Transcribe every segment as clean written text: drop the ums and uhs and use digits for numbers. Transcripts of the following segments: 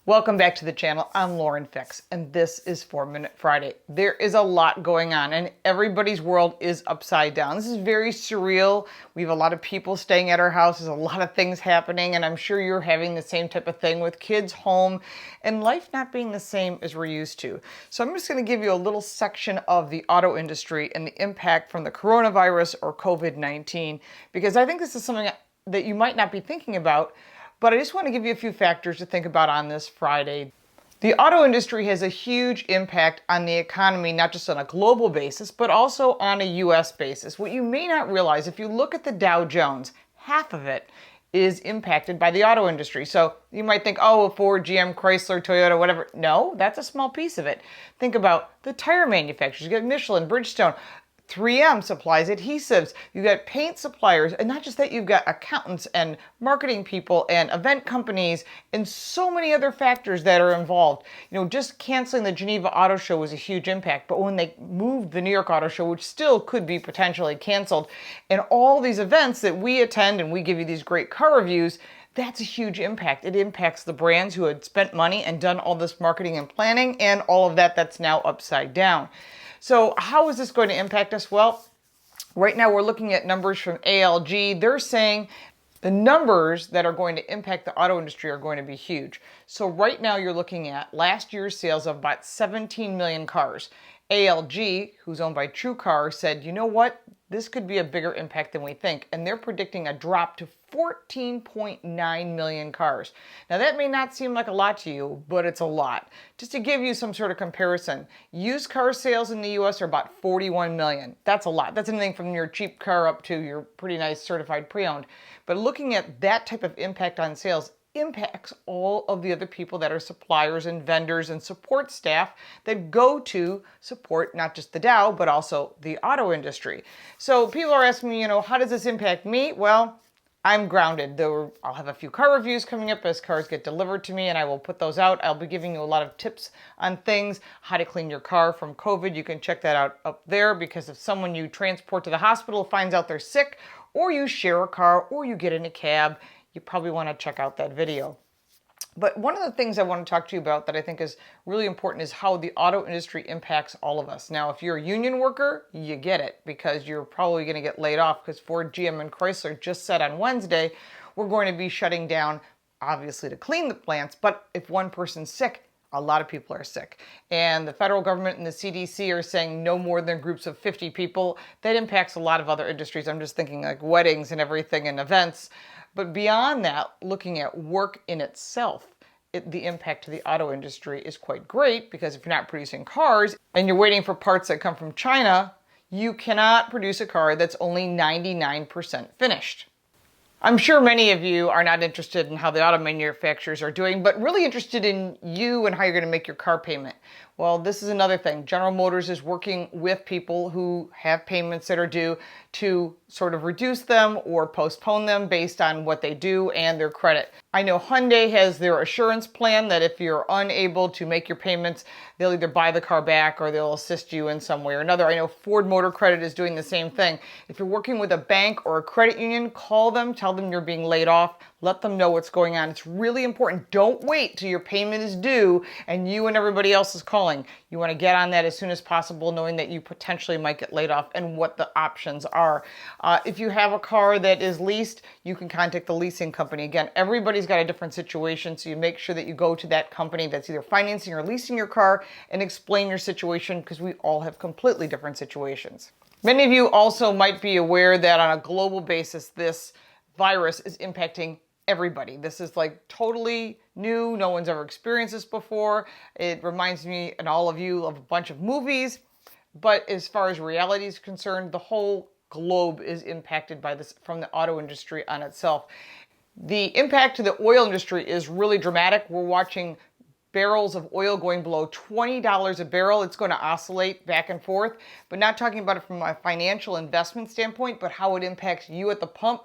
Welcome back to the channel. I'm Lauren Fix, and this is 4 Minute Friday. There is a lot going on, and everybody's world is upside down. This is very surreal. We have a lot of people staying at our house. There's a lot of things happening, and I'm sure you're having the same type of thing with kids home and life not being the same as we're used to. So I'm just going to give you a little section of the auto industry and the impact from the coronavirus or COVID-19, because I think this is something that you might not be thinking about. But I just want to give you a few factors to think about on this Friday. The auto industry has a huge impact on the economy, not just on a global basis, but also on a U.S. basis. What you may not realize, if you look at the Dow Jones, half of it is impacted by the auto industry. So you might think, oh, Ford, GM, Chrysler, Toyota, whatever. No, that's a small piece of it. Think about the tire manufacturers. You got Michelin, Bridgestone. 3M supplies adhesives. You've got paint suppliers, and not just that, you've got accountants and marketing people and event companies and so many other factors that are involved. You know, just canceling the Geneva Auto Show was a huge impact, but when they moved the New York Auto Show, which still could be potentially canceled, and all these events that we attend and we give you these great car reviews, that's a huge impact. It impacts the brands who had spent money and done all this marketing and planning, and all of that's now upside down. So how is this going to impact us? Well, right now we're looking at numbers from ALG. They're saying the numbers that are going to impact the auto industry are going to be huge. So right now you're looking at last year's sales of about 17 million cars. ALG, who's owned by TrueCar, said, you know what? This could be a bigger impact than we think. And they're predicting a drop to 14.9 million cars. Now that may not seem like a lot to you, but it's a lot. Just to give you some sort of comparison, used car sales in the US are about 41 million. That's a lot. That's anything from your cheap car up to your pretty nice certified pre-owned. But looking at that type of impact on sales impacts all of the other people that are suppliers and vendors and support staff that go to support not just the Dow, but also the auto industry. So people are asking me, how does this impact me? Well, I'm grounded. I'll have a few car reviews coming up as cars get delivered to me, and I will put those out. I'll be giving you a lot of tips on things, how to clean your car from COVID. You can check that out up there, because if someone you transport to the hospital finds out they're sick, or you share a car, or you get in a cab, you probably want to check out that video. But one of the things I want to talk to you about that I think is really important is how the auto industry impacts all of us. Now, if you're a union worker, you get it, because you're probably going to get laid off, because Ford, GM, and Chrysler just said on Wednesday, we're going to be shutting down, obviously to clean the plants, but if one person's sick, a lot of people are sick. And the federal government and the CDC are saying no more than groups of 50 people. That impacts a lot of other industries. I'm just thinking like weddings and everything and events. But beyond that, looking at work in itself, the impact to the auto industry is quite great, because if you're not producing cars and you're waiting for parts that come from China, you cannot produce a car that's only 99% finished. I'm sure many of you are not interested in how the auto manufacturers are doing, but really interested in you and how you're going to make your car payment. Well, this is another thing. General Motors is working with people who have payments that are due to sort of reduce them or postpone them based on what they do and their credit. I know Hyundai has their assurance plan that if you're unable to make your payments, they'll either buy the car back or they'll assist you in some way or another. I know Ford Motor Credit is doing the same thing. If you're working with a bank or a credit union, call them, tell them you're being laid off, let them know what's going on. It's really important. Don't wait till your payment is due and you and everybody else is calling. You want to get on that as soon as possible, knowing that you potentially might get laid off and what the options are. If you have a car that is leased, you can contact the leasing company. Again, everybody's got a different situation, so you make sure that you go to that company that's either financing or leasing your car and explain your situation, because we all have completely different situations. Many of you also might be aware that on a global basis, this virus is impacting everybody. This is like totally new. No one's ever experienced this before. It reminds me and all of you of a bunch of movies. But as far as reality is concerned, the whole globe is impacted by this from the auto industry on itself. The impact to the oil industry is really dramatic. We're watching barrels of oil going below $20 a barrel. It's going to oscillate back and forth, but not talking about it from a financial investment standpoint, but how it impacts you at the pump.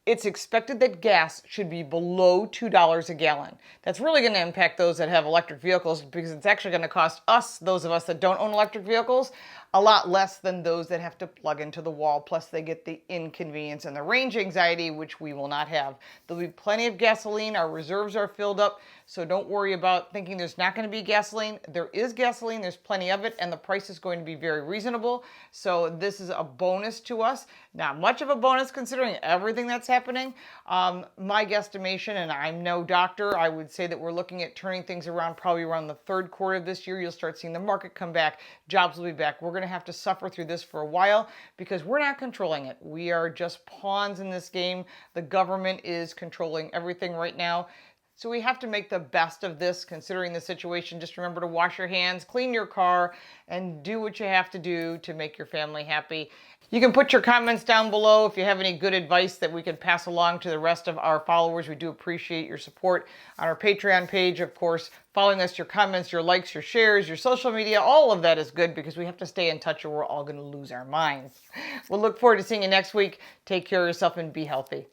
It's expected that gas should be below $2 a gallon. That's really going to impact those that have electric vehicles, because it's actually going to cost us, those of us that don't own electric vehicles, a lot less than those that have to plug into the wall. Plus, they get the inconvenience and the range anxiety, which we will not have. There'll be plenty of gasoline. Our reserves are filled up, so don't worry about thinking there's not going to be gasoline. There is gasoline. There's plenty of it, and the price is going to be very reasonable. So this is a bonus to us. Not much of a bonus considering everything that's happening. My guesstimation, and I'm no doctor, I would say that we're looking at turning things around probably around the third quarter of this year. You'll start seeing the market come back. Jobs will be back. We're going to have to suffer through this for a while because we're not controlling it. We are just pawns in this game. The government is controlling everything right now. So we have to make the best of this considering the situation. Just remember to wash your hands, clean your car, and do what you have to do to make your family happy. You can put your comments down below if you have any good advice that we can pass along to the rest of our followers. We do appreciate your support on our Patreon page. Of course, following us, your comments, your likes, your shares, your social media, all of that is good because we have to stay in touch or we're all going to lose our minds. We'll look forward to seeing you next week. Take care of yourself and be healthy.